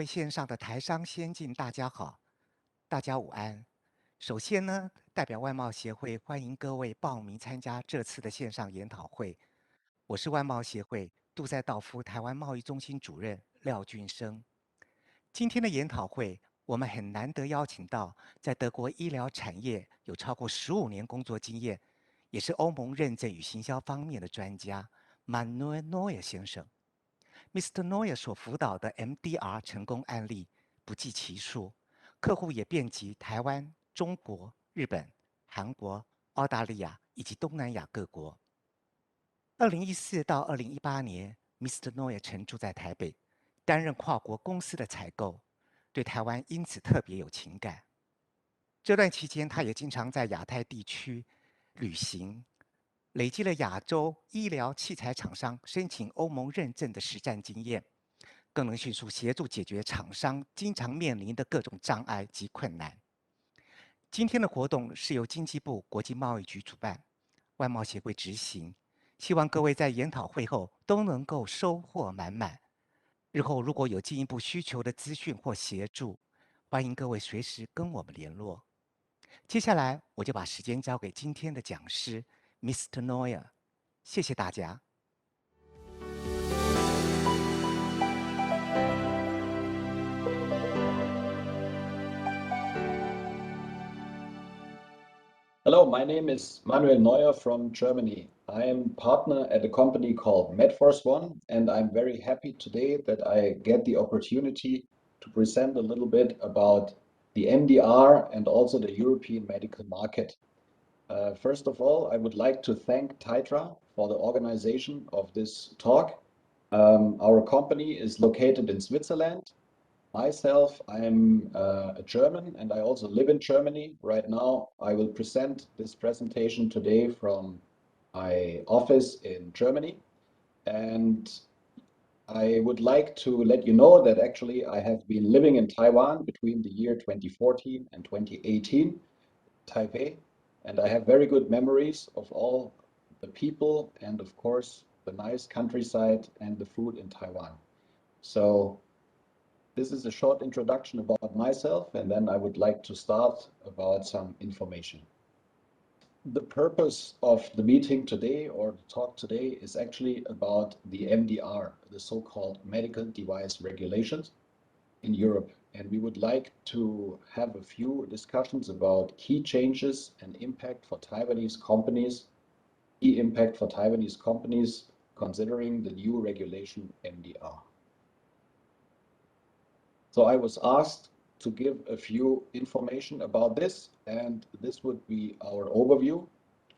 位线上的台商先进大家好，大家午安。首先呢，代表外贸协会欢迎各位报名参加这次的线上研讨会。我是外贸协会杜塞道夫台湾贸易中心主任廖俊生。今天的研讨会，我们很难得邀请到在德国医疗产业有超过15年工作经验，也是欧盟认证与行销方面的专家 Manuel Neuer 先生。Mr. Neuer 所辅导的 MDR 成功案例不计其数，客户也遍及台湾、中国、日本、韩国、澳大利亚以及东南亚各国。2014到2018年 ，Mr. Neuer 曾住在台北，担任跨国公司的采购，对台湾因此特别有情感。这段期间，他也经常在亚太地区旅行，累积了亚洲医疗器材厂商申请欧盟认证的实战经验，更能迅速协助解决厂商经常面临的各种障碍及困难。今天的活动是由经济部国际贸易局主办，外贸协会执行，希望各位在研讨会后都能够收获满满。日后如果有进一步需求的资讯或协助，欢迎各位随时跟我们联络。接下来我就把时间交给今天的讲师 Mr. Neuer， 谢谢大家。Hello, my name is Manuel Neuer from Germany. I am partner at a company called MedForce1, and I'm very happy today that I get the opportunity to present a little bit about the MDR and also the European medical market. First of all, I would like to thank Taitra for the organization of this talk. Our company is located in Switzerland. Myself, I'm a German and I also live in Germany. Right now, I will present this presentation today from my office in Germany. And I would like to let you know that actually I have been living in Taiwan between the year 2014 and 2018, Taipei. And I have very good memories of all the people and of course the nice countryside and the food in Taiwan. So this is a short introduction about myself, and then I would like to start about some information. The purpose of the meeting today or the talk today is actually about the MDR, the so-called medical device regulations in Europe. And we would like to have a few discussions about key changes and impact for Taiwanese companies, key impact for Taiwanese companies considering the new regulation MDR. So I was asked to give a few information about this, and this would be our overview.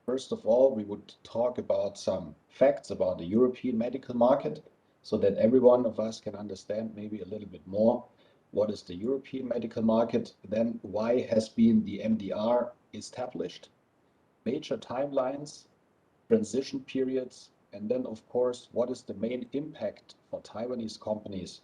First of all, we would talk about some facts about the European medical market so that every one of us can understand maybe a little bit more what is the European medical market, then why has been the MDR established, major timelines, transition periods, and then of course, what is the main impact for Taiwanese companies.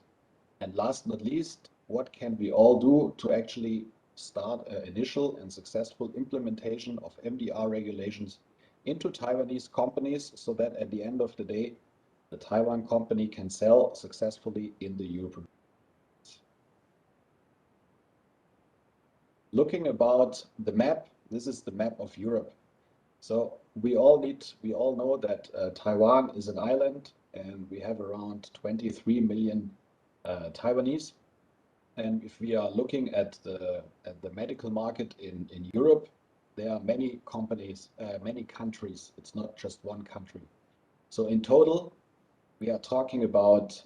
And last but not least, what can we all do to actually start an initial and successful implementation of MDR regulations into Taiwanese companies so that at the end of the day, the Taiwan company can sell successfully in the European. Looking about the map, this is the map of Europe. So we all know that Taiwan is an island and we have around 23 million Taiwanese, and if we are looking at the medical market in Europe, there are many companies, many countries. It's not just one country. So in total, we are talking about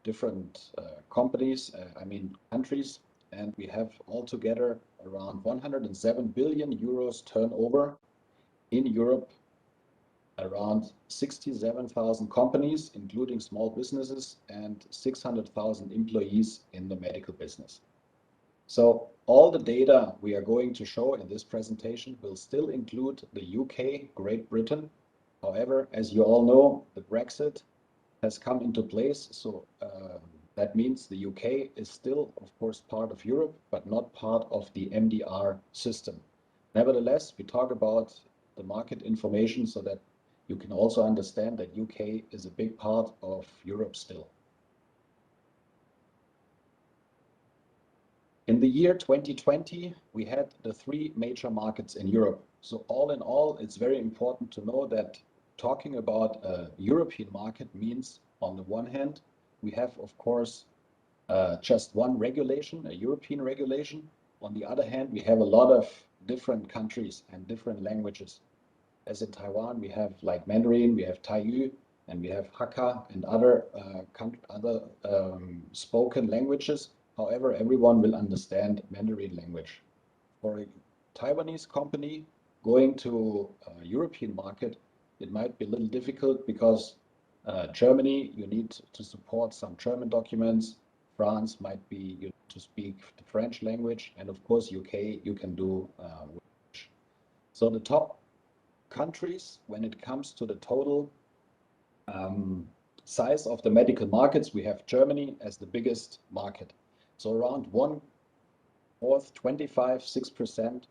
different companies, countries, and we have altogether around 107 billion euros turnover in Europe. Around 67,000 companies, including small businesses, and 600,000 employees in the medical business. So all the data we are going to show in this presentation will still include the UK, Great Britain. However, as you all know, the Brexit has come into place. So that means the UK is still, of course, part of Europe, but not part of the MDR system. Nevertheless, we talk about the market information so that you can also understand that UK is a big part of Europe still. year 2020, we had the 3 major markets in Europe. So all in all, it's very important to know that talking about a European market means, on the one hand, we have, of course, just one regulation, a European regulation. On the other hand, we have a lot of different countries and different languages. As in Taiwan, we have like Mandarin, we have Taiyu, and we have Hakka and other spoken languages. However, everyone will understand Mandarin language. For a Taiwanese company going to a European market, it might be a little difficult because Germany, you need to support some German documents. France might be you need to speak the French language, and of course UK, you can do English. So the top countries, when it comes to the total size of the medical markets, we have Germany as the biggest market. So around 1/4, 6%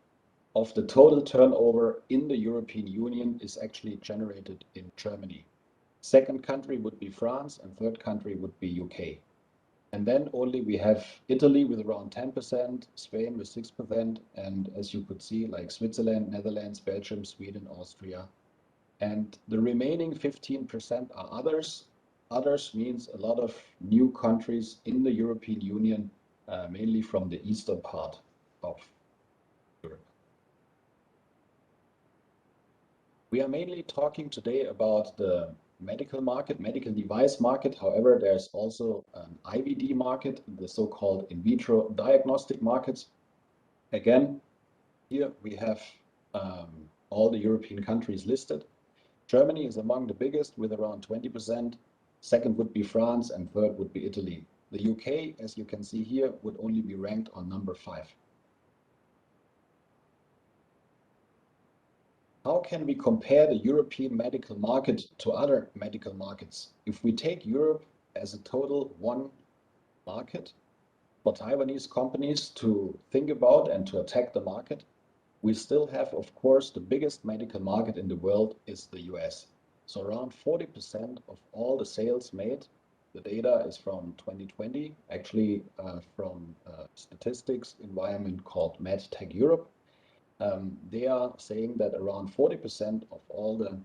of the total turnover in the European Union is actually generated in Germany. Second country would be France, and third country would be UK. And then only we have Italy with around 10%, Spain with 6%, and as you could see, like Switzerland, Netherlands, Belgium, Sweden, Austria. And the remaining 15% are others. Others means a lot of new countries in the European Union, mainly from the eastern part of Europe. We are mainly talking today about the medical market, medical device market. However, there's also an IVD market, the so-called in vitro diagnostic markets. Again, here we have all the European countries listed. Germany is among the biggest with around 20%. Second would be France, and third would be Italy. The UK, as you can see here, would only be ranked on number 5. How can we compare the European medical market to other medical markets? If we take Europe as a total one market for Taiwanese companies to think about and to attack the market, we still have, of course, the biggest medical market in the world is the US. So around 40% of all the sales made, the data is from 2020, actually from a statistics environment called MedTech Europe. They are saying that around 40% of all the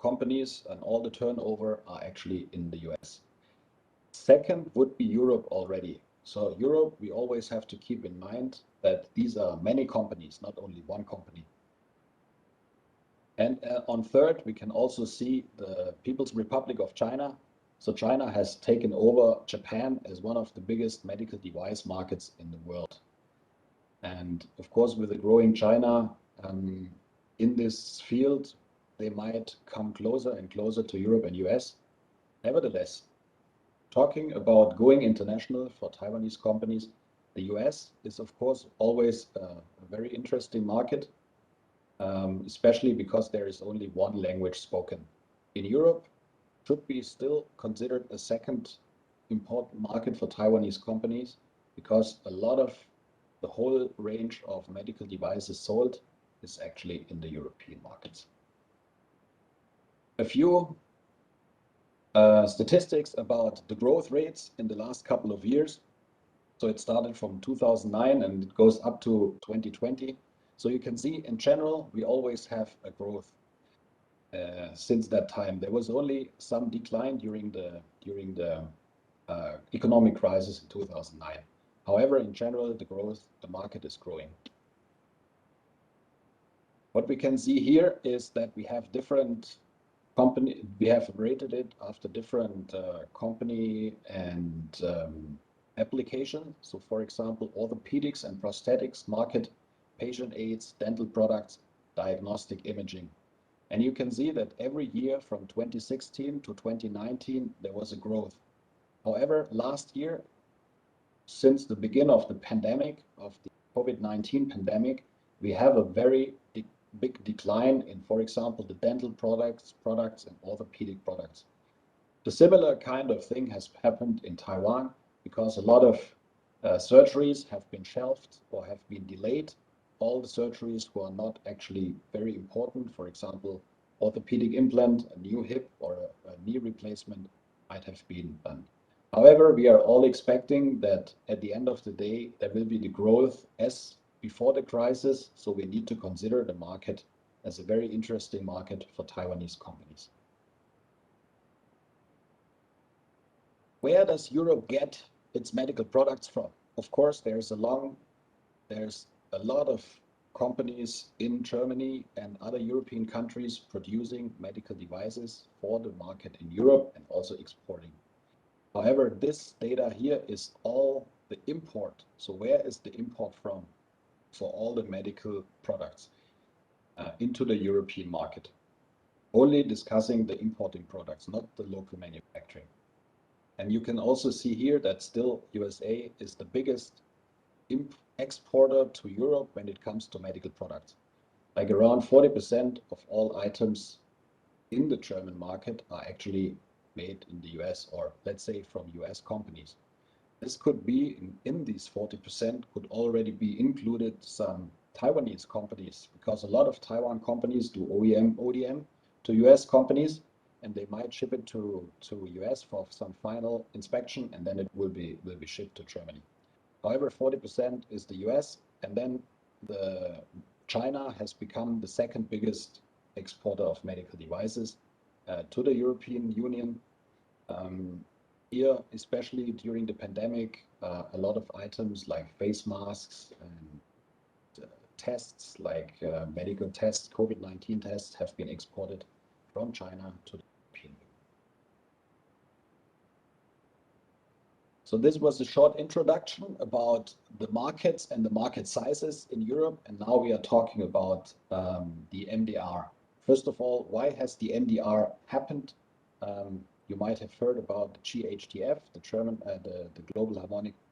companies and all the turnover are actually in the US. Second would be Europe already. So Europe, we always have to keep in mind that these are many companies, not only one company. And on third, we can also see the People's Republic of China. So China has taken over Japan as one of the biggest medical device markets in the world. And of course, with the growing China in this field, they might come closer and closer to Europe and US. Nevertheless, talking about going international for Taiwanese companies, the US is, of course, always a very interesting market, especially because there is only one language spoken. In Europe, should be still considered a second important market for Taiwanese companies because a lot of the whole range of medical devices sold is actually in the European markets. A few statistics about the growth rates in the last couple of years. So it started from 2009 and it goes up to 2020. So you can see in general, we always have a growth since that time. There was only some decline during the economic crisis in 2009. However, in general, the market is growing. What we can see here is that we have different company, we have rated it after different company and application. So for example, orthopedics and prosthetics market, patient aids, dental products, diagnostic imaging. And you can see that every year from 2016 to 2019, there was a growth. However, last year, since the beginning of the pandemic, of the COVID-19 pandemic, we have a very big decline in, for example, the dental products and orthopedic products. The similar kind of thing has happened in Taiwan because a lot of surgeries have been shelved or have been delayed. All the surgeries who are not actually very important, for example, orthopedic implant, a new hip or a knee replacement might have been done. However, we are all expecting that at the end of the day, there will be the growth as before the crisis. So we need to consider the market as a very interesting market for Taiwanese companies. Where does Europe get its medical products from? Of course, there's a lot of companies in Germany and other European countries producing medical devices for the market in Europe and also exporting. However, this data here is all the import. So where is the import from for all the medical products into the European market? Only discussing the importing products, not the local manufacturing. And you can also see here that still USA is the biggest exporter to Europe when it comes to medical products. Like around 40% of all items in the German market are actually made in the US, or let's say from US companies. This could be in these 40% could already be included some Taiwanese companies, because a lot of Taiwan companies do ODM to US companies, and they might ship it to US for some final inspection, and then it will be shipped to Germany. However, 40% is the US, and then China has become the second biggest exporter of medical devices to the European Union. Here, especially during the pandemic, a lot of items like face masks and tests, like medical tests, COVID-19 tests, have been exported from China to the European Union. So this was a short introduction about the markets and the market sizes in Europe, and now we are talking about the MDR. First of all, why has the MDR happened? You might have heard about the GHTF, the Global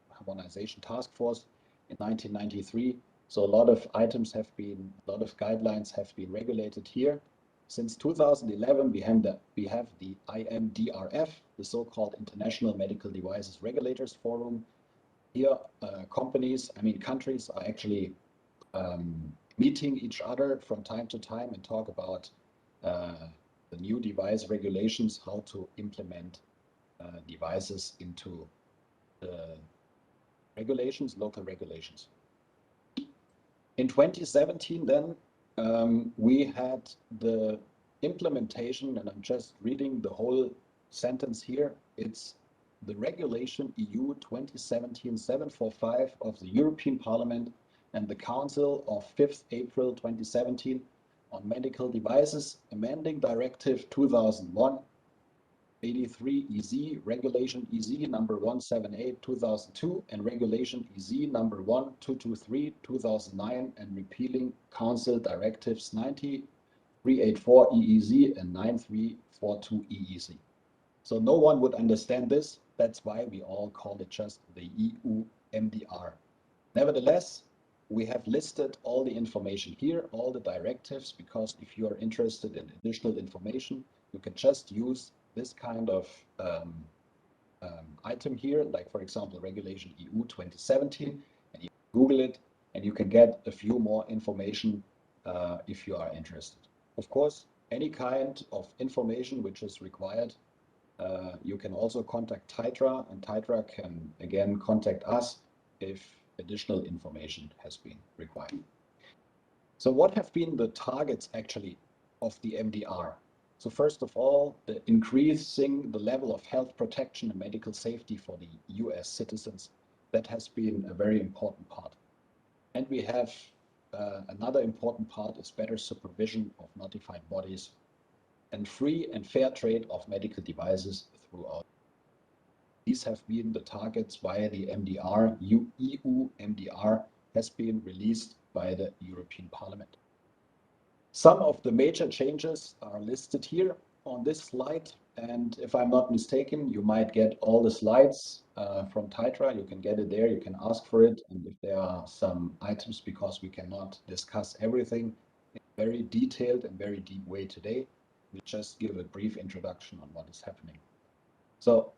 Harmonization Task Force in 1993. So a lot of items have been, a lot of guidelines have been regulated here. Since 2011, we have the IMDRF, the so-called International Medical Devices Regulators Forum. Here, countries are actually meeting each other from time to time and talk about the new device regulations, how to implement devices into the regulations, local regulations. In 2017, then, we had the implementation, and I'm just reading the whole sentence here. It's the Regulation EU 2017-745 of the European Parliament and the Council of 5th April 2017 on medical devices, amending Directive 2001/83 EZ, Regulation EZ number 178/2002, and Regulation EZ number 1223/2009, and repealing Council Directives 93/84 EEZ and 93/42 EEZ. So no one would understand this. That's why we all call it just the EU MDR. Nevertheless, we have listed all the information here, all the directives, because if you are interested in additional information, you can just use this kind of item here, like for example, Regulation EU 2017, and you Google it, and you can get a few more information if you are interested. Of course, any kind of information which is required, you can also contact Titra, and Titra can again contact us if additional information has been required. So what have been the targets actually of the MDR? So first of all, the increasing the level of health protection and medical safety for the US citizens. That has been a very important part. And we have another important part is better supervision of notified bodies and free and fair trade of medical devices throughout. These have been the targets via the MDR. EU MDR has been released by the European Parliament. Some of the major changes are listed here on this slide, and if I'm not mistaken, you might get all the slides from Titra. You can get it there, you can ask for it, and if there are some items, because we cannot discuss everything in a very detailed and very deep way today, we just give a brief introduction on what is happening. So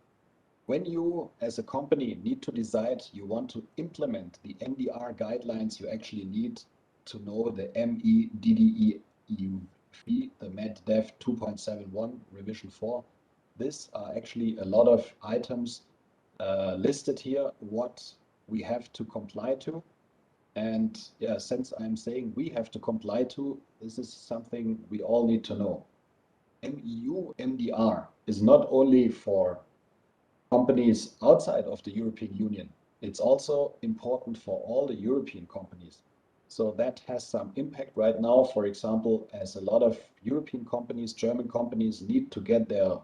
when you, as a company, need to decide you want to implement the MDR guidelines, you actually need to know the MEDDE EU3, the MedDev 2.71 revision 4. These are actually a lot of items listed here what we have to comply to. And yeah, since I'm saying we have to comply to, this is something we all need to know. EU MDR is not only for companies outside of the European Union. It's also important for all the European companies. So that has some impact right now, for example, as a lot of European companies, German companies need to get their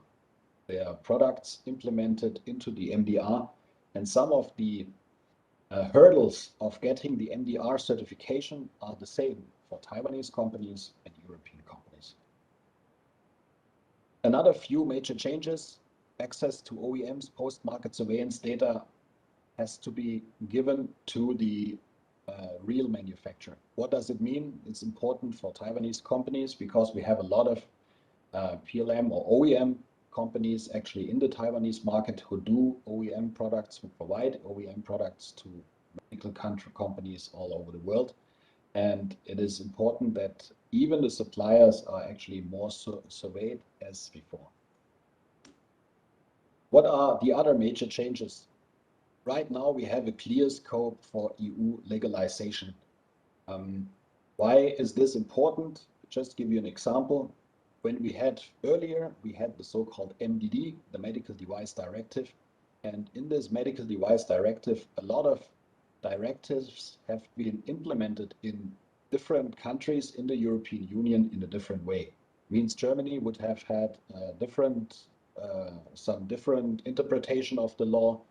products implemented into the MDR. And some of the hurdles of getting the MDR certification are the same for Taiwanese companies and European companies. Another few major changes: access to OEMs post-market surveillance data has to be given to the real manufacturer. What does it mean? It's important for Taiwanese companies because we have a lot of PLM or OEM companies actually in the Taiwanese market who do OEM products, who provide OEM products to medical companies all over the world. And it is important that even the suppliers are actually more surveyed as before. What are the other major changes? Right now we have a clear scope for EU legalization. Why is this important? Just give you an example. When we had earlier, we had the so-called MDD, the Medical Device Directive. And in this Medical Device Directive, a lot of directives have been implemented in different countries in the European Union in a different way. Means Germany would have had some different interpretation of the law,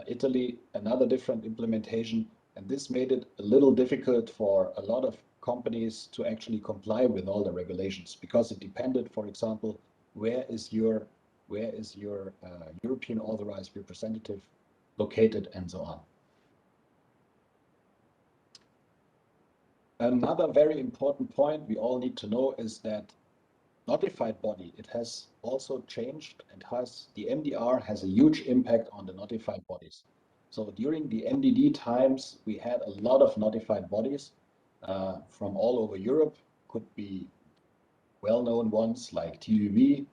Italy another different implementation, and this made it a little difficult for a lot of companies to actually comply with all the regulations, because it depended, for example, where is your European authorized representative located, and so on. Another very important point we all need to know is that notified body, it has also changed, and the MDR has a huge impact on the notified bodies. So during the MDD times, we had a lot of notified bodies from all over Europe. Could be well-known ones like TÜV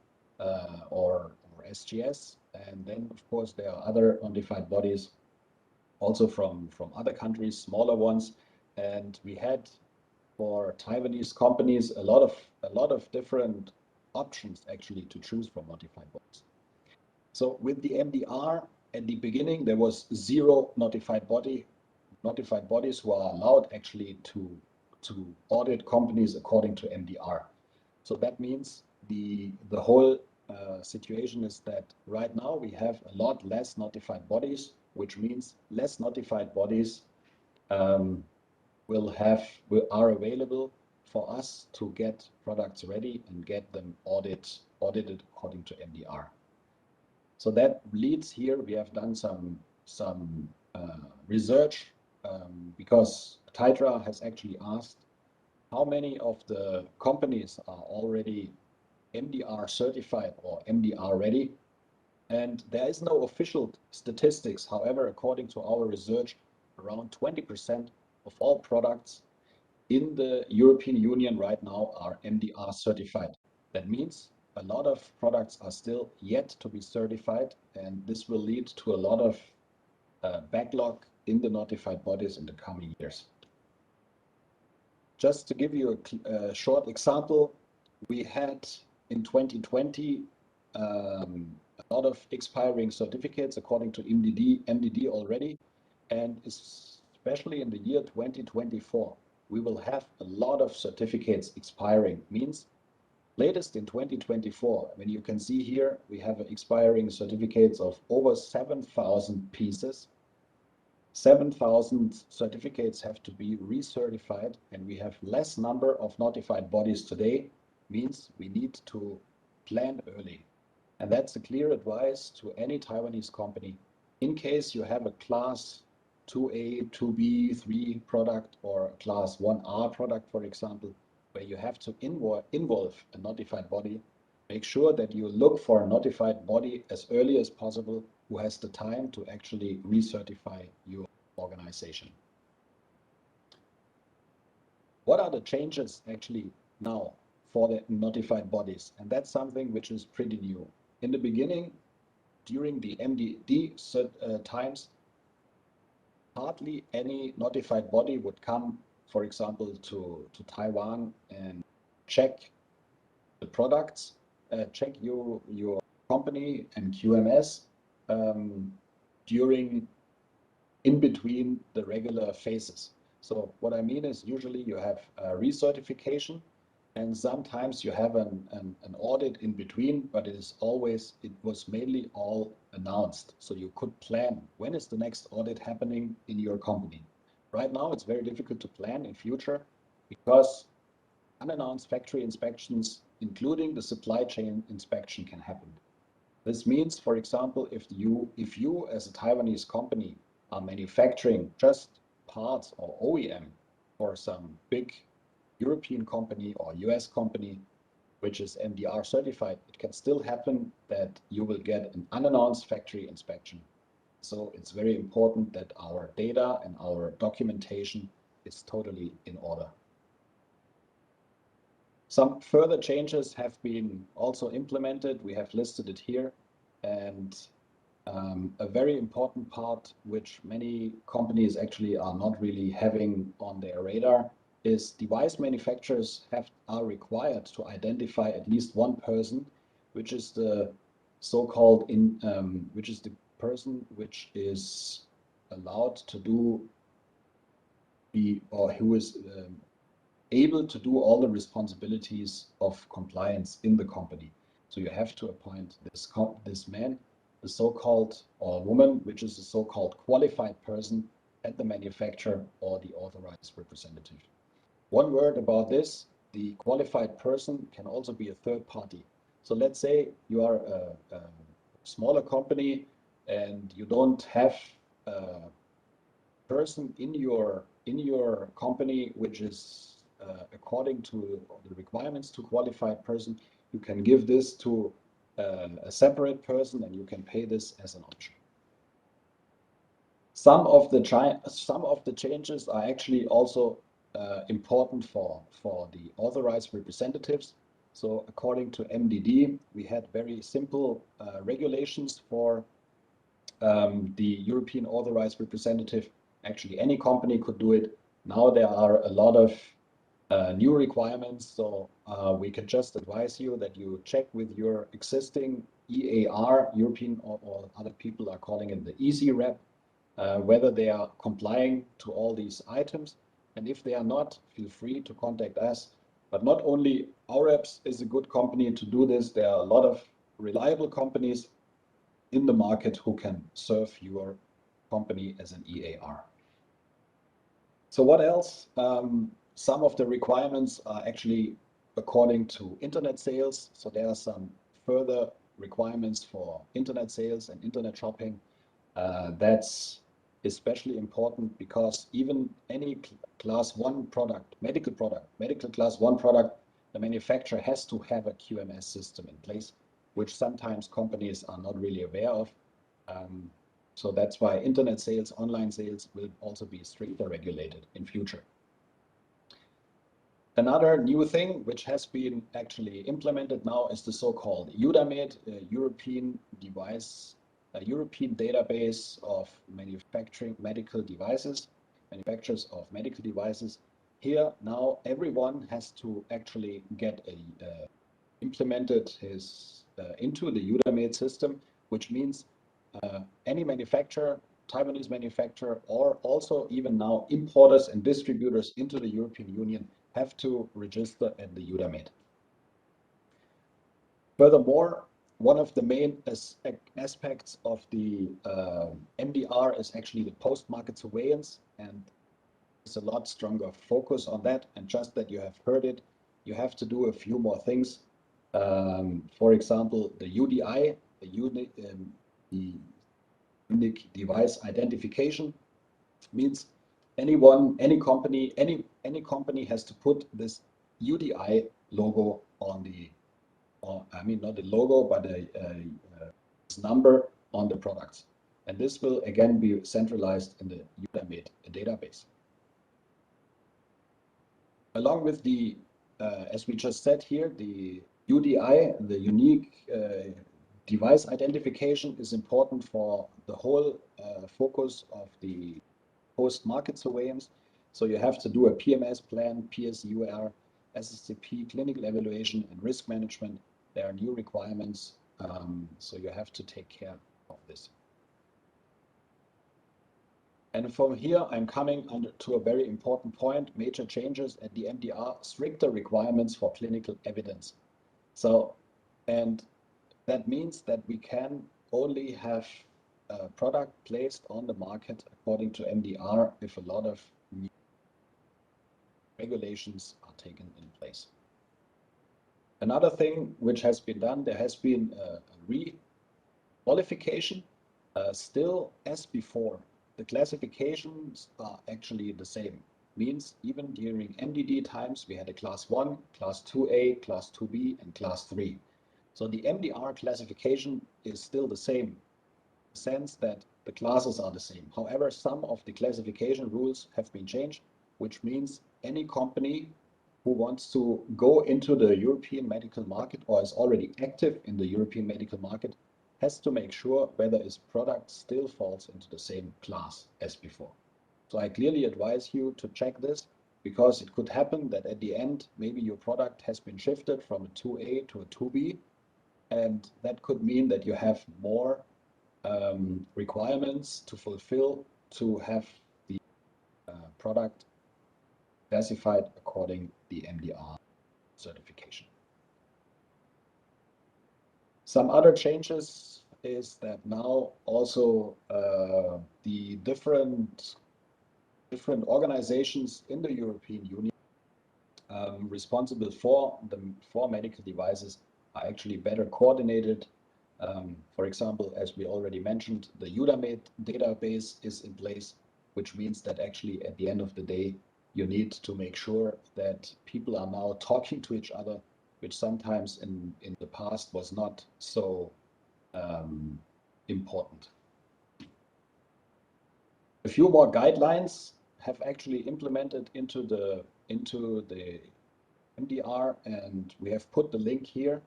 or SGS, and then of course there are other notified bodies also from other countries, smaller ones, and we had for Taiwanese companies a lot of different options actually to choose from notified bodies. So with the MDR at the beginning there was 0 notified bodies who are allowed actually to audit companies according to MDR. So that means the whole situation is that right now we have a lot less notified bodies, which means less notified bodies are available for us to get products ready and get them audited according to MDR. So that leads here, we have done some research because Titra has actually asked how many of the companies are already MDR certified or MDR ready. And there is no official statistics. However, according to our research, around 20% of all products in the European Union right now are MDR certified. That means a lot of products are still yet to be certified, and this will lead to a lot of backlog in the notified bodies in the coming years. Just to give you a short example, we had in 2020 a lot of expiring certificates according to MDD already, and especially in the year 2024, we will have a lot of certificates expiring. Means latest in 2024, when you can see here, we have expiring certificates of over 7,000 pieces. 7,000 certificates have to be recertified, and we have less number of notified bodies today. Means we need to plan early. And that's a clear advice to any Taiwanese company. In case you have a class 2A, 2B, 3 product, or a class 1R product, for example, where you have to involve a notified body, make sure that you look for a notified body as early as possible who has the time to actually recertify your organization. What are the changes actually now for the notified bodies? And that's something which is pretty new. In the beginning, during the MDD times, hardly any notified body would come, for example, to Taiwan and check the products, check your company and QMS in between the regular phases. So what I mean is usually you have a recertification and sometimes you have an audit in between, but it was mainly all announced. So you could plan when is the next audit happening in your company. Right now, it's very difficult to plan in future because unannounced factory inspections, including the supply chain inspection, can happen. This means, for example, if you as a Taiwanese company are manufacturing just parts or OEM for some big European company or US company, which is MDR certified, it can still happen that you will get an unannounced factory inspection. So it's very important that our data and our documentation is totally in order. Some further changes have been also implemented. We have listed it here. And a very important part, which many companies actually are not really having on their radar, is device manufacturers are required to identify at least one person, which is the so-called which is the person which is allowed to do or who is able to do all the responsibilities of compliance in the company. So you have to appoint this man, the so-called, or woman, which is the so-called qualified person at the manufacturer or the authorized representative. One word about this, the qualified person can also be a third party. So let's say you are a smaller company and you don't have a person in your company which is according to the requirements to qualified person. You can give this to a separate person and you can pay this as an option. Some of the changes are actually also important for the authorized representatives. So according to MDD, we had very simple regulations for the European authorized representative. Actually, any company could do it. Now there are a lot of new requirements, so we can just advise you that you check with your existing EAR, European or other people are calling it the EASY rep, whether they are complying to all these items. And if they are not, feel free to contact us. But not only OREPS is a good company to do this, there are a lot of reliable companies in the market who can serve your company as an EAR. So what else? Some of the requirements are actually according to internet sales. So there are some further requirements for internet sales and internet shopping. That's especially important because even any class 1 product, medical class 1 product, the manufacturer has to have a QMS system in place, which sometimes companies are not really aware of. So that's why internet sales, online sales will also be strictly regulated in future. Another new thing which has been actually implemented now is the so-called EUDAMED, European database of manufacturers of medical devices. Here now everyone has to actually get implemented into the EUDAMED system, which means any manufacturer, Taiwanese manufacturer, or also even now importers and distributors into the European Union have to register at the EUDAMED. Furthermore, one of the main aspects of the MDR is actually the post-market surveillance, and there's a lot stronger focus on that. And just that you have heard it, you have to do a few more things. For example, the UDI, the unique device identification, means any company has to put this UDI logo on I mean not the logo, but this number on the products, and this will again be centralized in the EUDAMED database. Along with as we just said here, the UDI, the unique device identification is important for the whole focus of the post-market surveillance. So you have to do a PMS plan, PSUR, SSCP, clinical evaluation, and risk management. There are new requirements, so you have to take care of this. And from here, I'm coming to a very important point, major changes at the MDR, stricter requirements for clinical evidence. So, and that means that we can only have a product placed on the market according to MDR if a lot of new regulations are taken in place. Another thing which has been done, there has been a re-qualification, still as before. The classifications are actually the same. Means even during MDD times, we had a class 1, class 2A, class 2B, and class 3. So the MDR classification is still the same, in the sense that the classes are the same. However, some of the classification rules have been changed, which means any company who wants to go into the European medical market or is already active in the European medical market has to make sure whether its product still falls into the same class as before. So I clearly advise you to check this, because it could happen that at the end, maybe your product has been shifted from a 2A to a 2B, and that could mean that you have more requirements to fulfill to have the product classified according to the MDR certification. Some other changes is that now also the different organizations in the European Union responsible for medical devices are actually better coordinated. For example, as we already mentioned, the EUDAMED database is in place, which means that actually at the end of the day, you need to make sure that people are now talking to each other, which sometimes in the past was not so important. A few more guidelines have actually implemented into the MDR, and we have put the link here.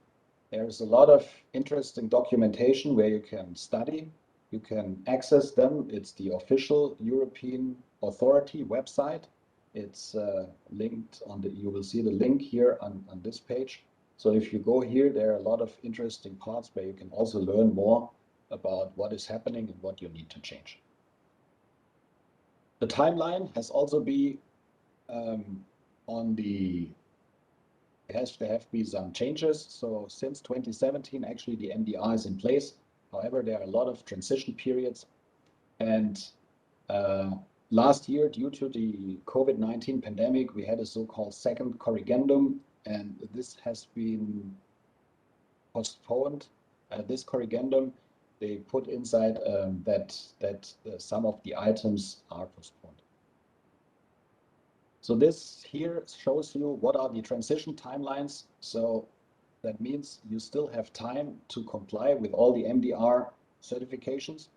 There's a lot of interesting documentation where you can study, you can access them. It's the official European Authority website. It's linked on you will see the link here on this page. So if you go here, there are a lot of interesting parts where you can also learn more about what is happening and what you need to change. The timeline has also been there have been some changes. So since 2017, actually the MDR is in place. However, there are a lot of transition periods. And last year, due to the COVID-19 pandemic, we had a so-called second corrigendum, and this has been postponed. This corrigendum, they put inside that some of the items are postponed. So this here shows you what are the transition timelines. So that means you still have time to comply with all the MDR certifications.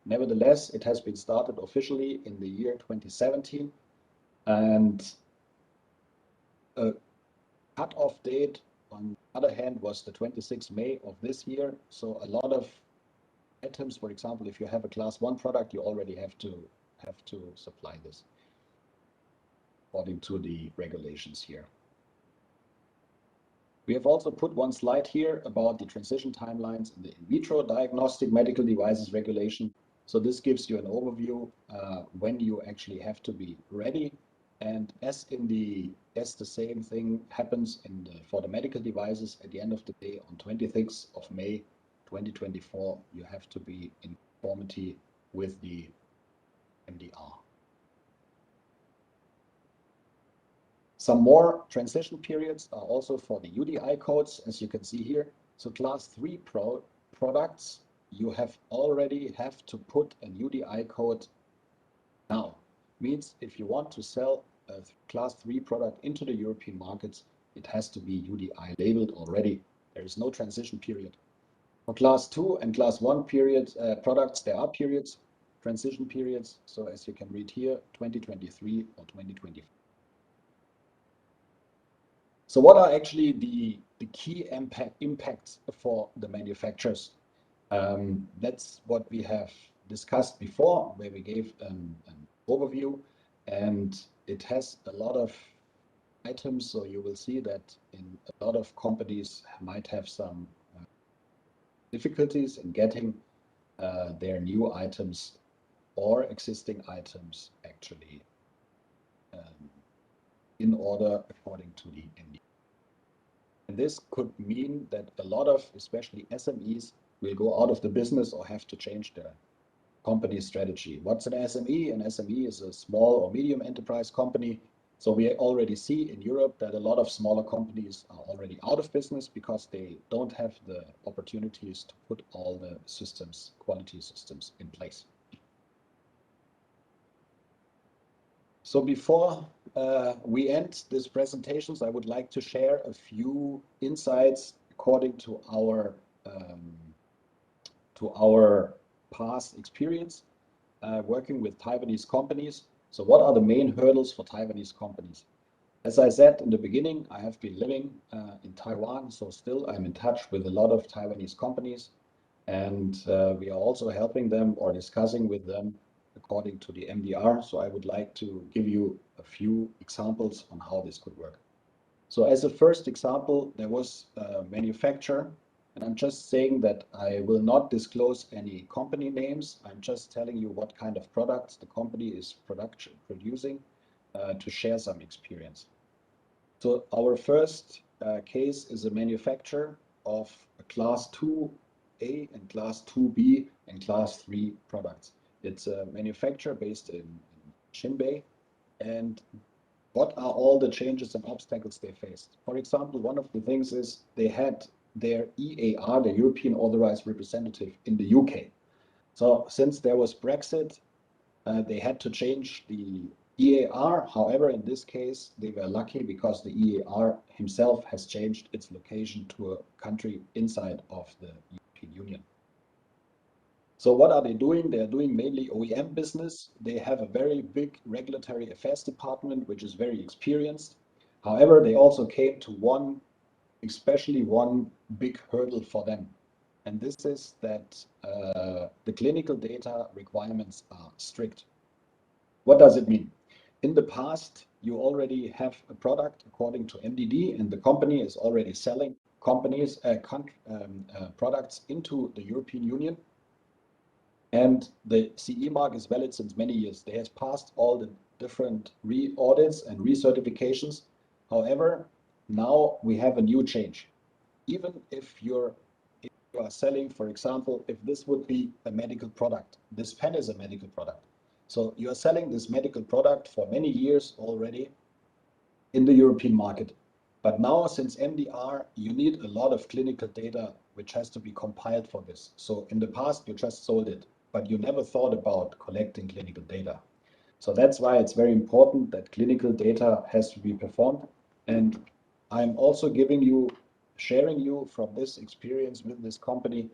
Nevertheless, it has been started officially in the year 2017, and a cut-off date on the other hand was the 26th May of this year. So a lot of items, for example, if you have a class 1 product, you already have to supply this according to the regulations here. We have also put one slide here about the transition timelines in the in vitro diagnostic medical devices regulation. So this gives you an overview when you actually have to be ready. And as the same thing happens for the medical devices, at the end of the day, on 26th of May 2024, you have to be in conformity with the MDR. Some more transition periods are also for the UDI codes, as you can see here. So class 3 products, you already have to put a UDI code now. Means if you want to sell a class 3 product into the European markets, it has to be UDI labeled already. There is no transition period. For class 2 and class 1 products, there are transition periods. So as you can read here, 2023 or 2024. So what are actually the key impacts for the manufacturers? That's what we have discussed before, where we gave an overview, and it has a lot of items. So you will see that in a lot of companies might have some difficulties in getting their new items or existing items actually in order according to the MDR. And this could mean that a lot of, especially SMEs, will go out of the business or have to change their company strategy. What's an SME? An SME is a small or medium enterprise company. So we already see in Europe that a lot of smaller companies are already out of business because they don't have the opportunities to put all the systems, quality systems in place. So before we end these presentations, I would like to share a few insights according to our past experience working with Taiwanese companies. So what are the main hurdles for Taiwanese companies? As I said in the beginning, I have been living in Taiwan, so still I'm in touch with a lot of Taiwanese companies, and we are also helping them or discussing with them according to the MDR. So I would like to give you a few examples on how this could work. So as a first example, there was a manufacturer, and I'm just saying that I will not disclose any company names. I'm just telling you what kind of products the company is producing to share some experience. So our first case is a manufacturer of a class 2A and class 2B and class 3 products. It's a manufacturer based in Shinbei. And what are all the changes and obstacles they faced? For example, one of the things is they had their EAR, the European Authorized Representative, in the UK. So since there was Brexit, they had to change the EAR. However, in this case, they were lucky because the EAR himself has changed its location to a country inside of the European Union. So what are they doing? They are doing mainly OEM business. They have a very big regulatory affairs department, which is very experienced. However, they also came to especially one big hurdle for them. And this is that the clinical data requirements are strict. What does it mean? In the past, you already have a product according to MDD, and the company is already selling products into the European Union. And the CE mark is valid since many years. They have passed all the different re-audits and recertifications. However, now we have a new change. Even if you are selling, for example, if this would be a medical product, this pen is a medical product. So you are selling this medical product for many years already in the European market. But now, since MDR, you need a lot of clinical data which has to be compiled for this. So in the past, you just sold it, but you never thought about collecting clinical data. So that's why it's very important that clinical data has to be performed. And I'm also sharing you from this experience with this company.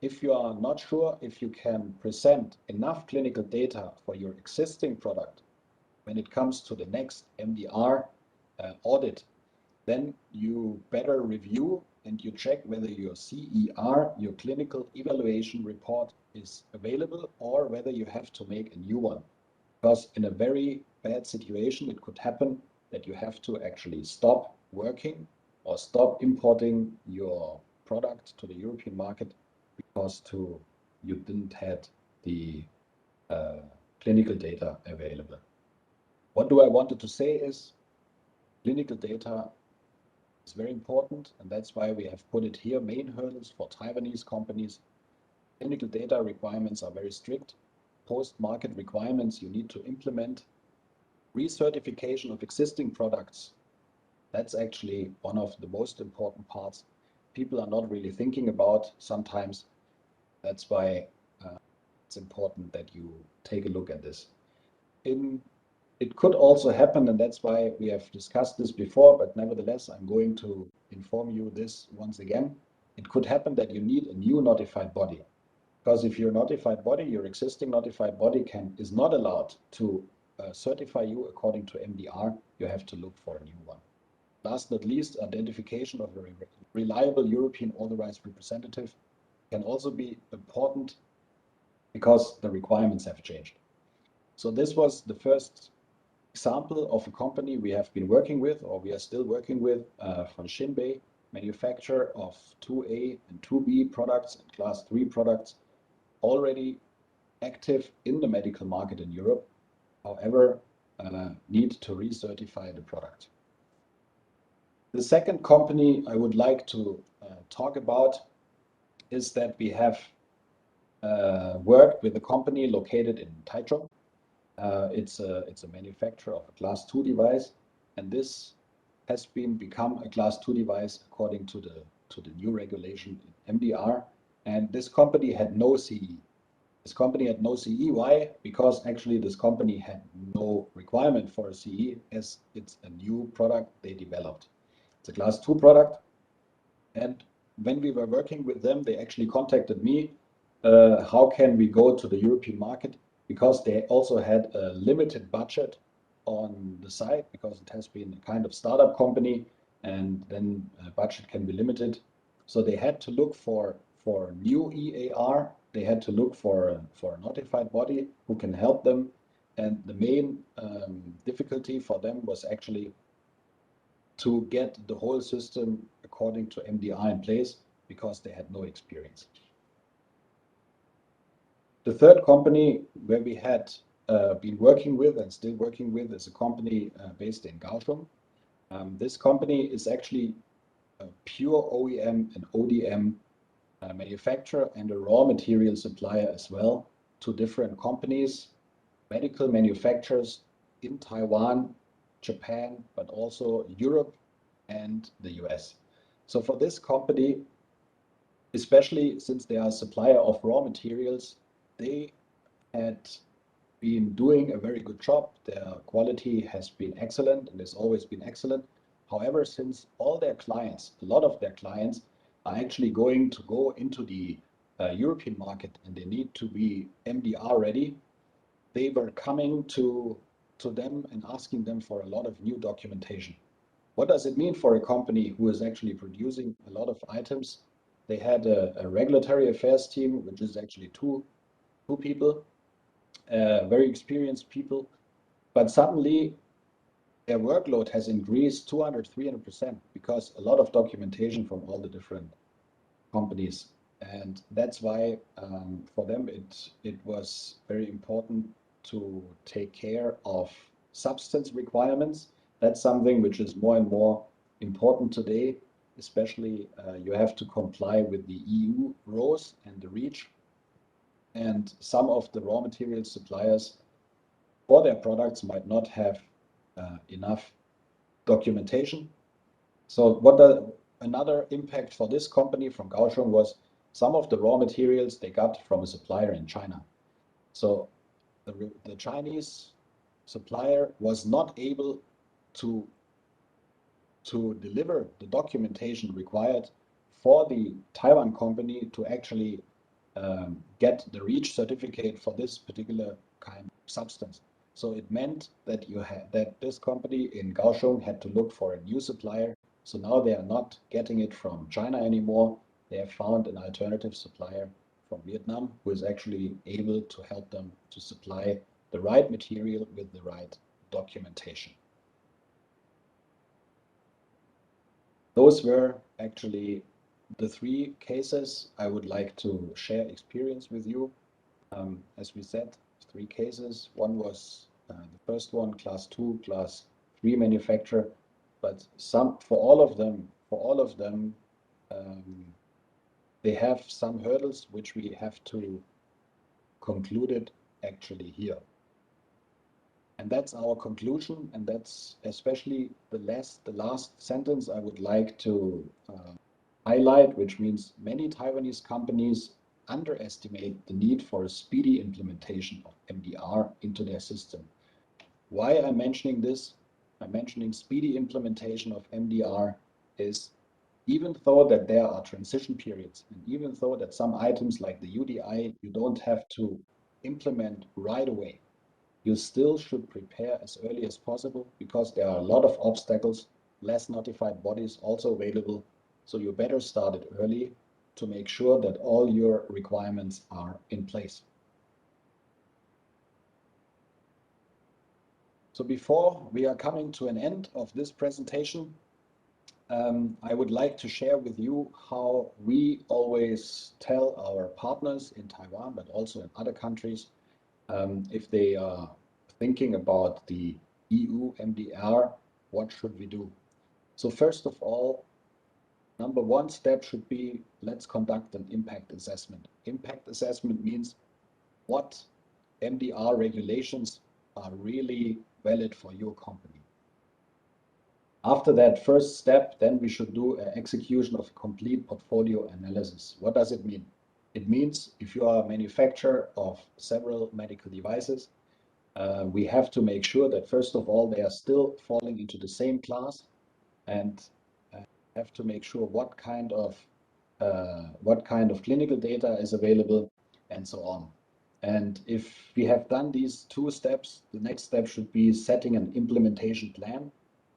If you are not sure if you can present enough clinical data for your existing product when it comes to the next MDR audit, then you better review and you check whether your CER, your clinical evaluation report, is available or whether you have to make a new one. Because in a very bad situation, it could happen that you have to actually stop working or stop importing your product to the European market because you didn't have the clinical data available. What do I wanted to say is clinical data is very important, and that's why we have put it here. Main hurdles for Taiwanese companies. Clinical data requirements are very strict. Post-market requirements you need to implement. Recertification of existing products. That's actually one of the most important parts. People are not really thinking about sometimes. That's why it's important that you take a look at this. It could also happen, and that's why we have discussed this before, but nevertheless, I'm going to inform you this once again. It could happen that you need a new notified body. Because if your notified body, your existing notified body is not allowed to certify you according to MDR, you have to look for a new one. Last but not least, identification of a reliable European authorized representative. can also be important because the requirements have changed. So this was the first example of a company we have been working with, or we are still working with, from Shinbei, manufacturer of 2A and 2B products and class 3 products, already active in the medical market in Europe, however, need to recertify the product. The second company I would like to talk about is that we have worked with a company located in Taichung. It's a manufacturer of a class 2 device, and this has become a class 2 device according to the new regulation MDR, and this company had no CE. This company had no CE. Why? Because actually this company had no requirement for a CE, as it's a new product they developed. It's a class 2 product, and when we were working with them, they actually contacted me. How can we go to the European market? Because they also had a limited budget on the site, because it has been a kind of startup company, and then budget can be limited. So they had to look for new EAR. They had to look for a notified body who can help them. And the main difficulty for them was actually to get the whole system according to MDR in place, because they had no experience. The third company where we had been working with and still working with is a company based in Kaohsiung. This company is actually a pure OEM and ODM manufacturer and a raw material supplier as well to different companies, medical manufacturers in Taiwan, Japan, but also Europe and the US. So for this company, especially since they are a supplier of raw materials, they had been doing a very good job. Their quality has been excellent and has always been excellent. However, since all their clients, a lot of their clients, are actually going to go into the European market and they need to be MDR ready, they were coming to them and asking them for a lot of new documentation. What does it mean for a company who is actually producing a lot of items? They had a regulatory affairs team, which is actually two people, very experienced people, but suddenly their workload has increased 200-300% because a lot of documentation from all the different companies, and that's why for them it was very important to take care of substance requirements. That's something which is more and more important today, especially you have to comply with the EU RoHS and the REACH, and some of the raw material suppliers for their products might not have enough documentation. So another impact for this company from Kaohsiung was some of the raw materials they got from a supplier in China. So the Chinese supplier was not able to deliver the documentation required for the Taiwan company to actually get the REACH certificate for this particular kind of substance. So it meant that that this company in Kaohsiung had to look for a new supplier. So now they are not getting it from China anymore. They have found an alternative supplier from Vietnam who is actually able to help them to supply the right material with the right documentation. Those were actually the three cases I would like to share experience with you. As we said, three cases. One was the first one, class 2, class 3 manufacturer, but for all of them, they have some hurdles which we have to conclude it actually here. And that's our conclusion, and that's especially the last sentence I would like to highlight, which means many Taiwanese companies underestimate the need for a speedy implementation of MDR into their system. Why I'm mentioning this? I'm mentioning speedy implementation of MDR is, even though that there are transition periods, and even though that some items like the UDI you don't have to implement right away, you still should prepare as early as possible, because there are a lot of obstacles, less notified bodies also available. So you better start it early, to make sure that all your requirements are in place. So before we are coming to an end of this presentation, I would like to share with you how we always tell our partners in Taiwan, but also in other countries, if they are thinking about the EU MDR, what should we do? So first of all, number one step should be, let's conduct an impact assessment. Impact assessment means what MDR regulations are really valid for your company. After that first step, then we should do an execution of a complete portfolio analysis. What does it mean? It means if you are a manufacturer of several medical devices, we have to make sure that first of all, they are still falling into the same class, and have to make sure what kind of clinical data is available and so on. And if we have done these two steps, the next step should be setting an implementation plan,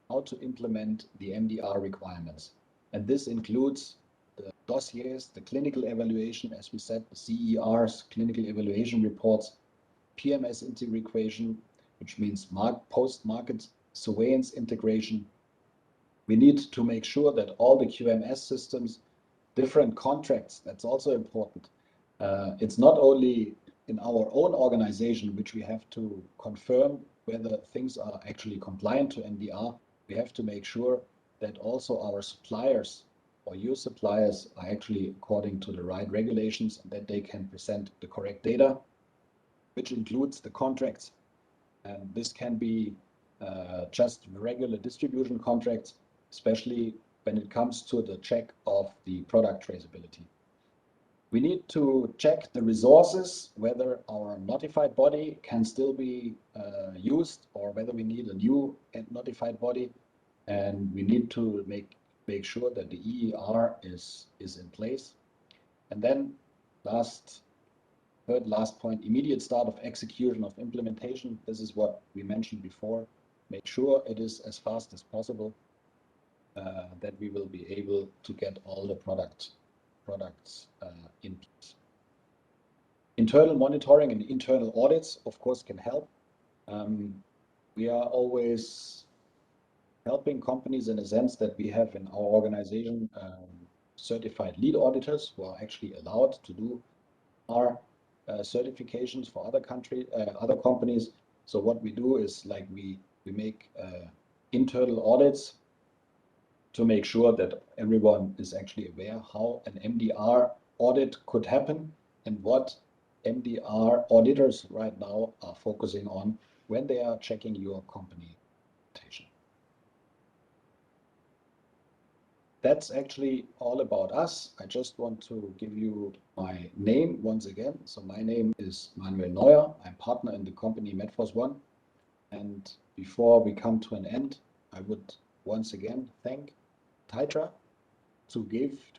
how to implement the MDR requirements. And this includes the dossiers, the clinical evaluation, as we said, the CERs, clinical evaluation reports, PMS integration, which means post-market surveillance integration. We need to make sure that all the QMS systems, different contracts, that's also important. It's not only in our own organization, which we have to confirm whether things are actually compliant to MDR. We have to make sure that also our suppliers or your suppliers are actually according to the right regulations and that they can present the correct data, which includes the contracts. And this can be just regular distribution contracts, especially when it comes to the check of the product traceability. We need to check the resources, whether our notified body can still be used or whether we need a new notified body. And we need to make sure that the EER is in place. And then third last point, immediate start of execution of implementation. This is what we mentioned before. Make sure it is as fast as possible, that we will be able to get all the products in place. Internal monitoring and internal audits, of course, can help. We are always helping companies in a sense that we have in our organization certified lead auditors who are actually allowed to do our certifications for other companies. So what we do is like we make internal audits to make sure that everyone is actually aware how an MDR audit could happen and what MDR auditors right now are focusing on when they are checking your company. That's actually all about us. I just want to give you my name once again. So my name is Manuel Neuer. I'm partner in the company MedForce1. And before we come to an end, I would once again thank Taitra to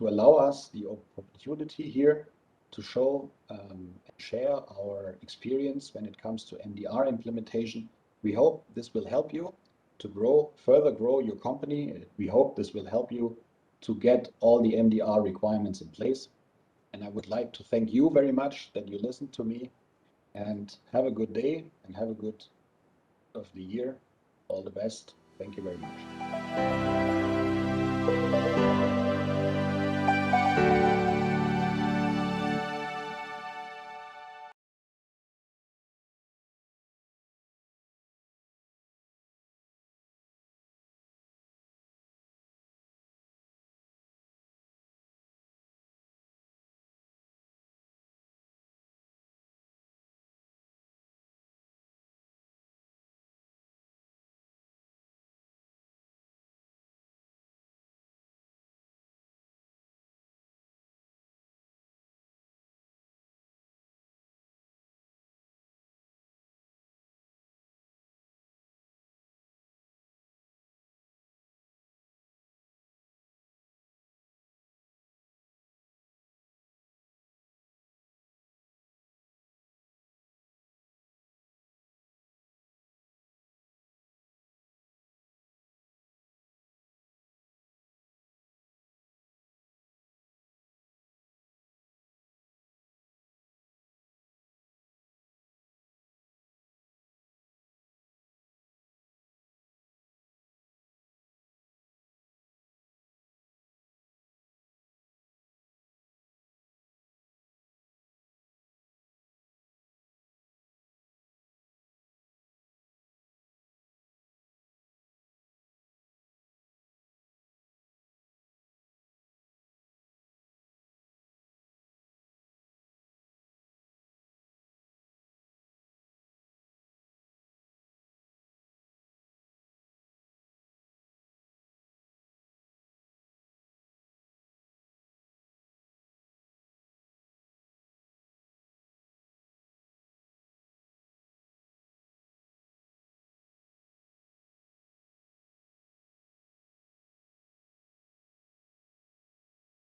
allow us the opportunity here to show and share our experience when it comes to MDR implementation. We hope this will help you to further grow your company. We hope this will help you to get all the MDR requirements in place. And I would like to thank you very much that you listened to me, and have a good day and have a good of the year. All the best. Thank you very much.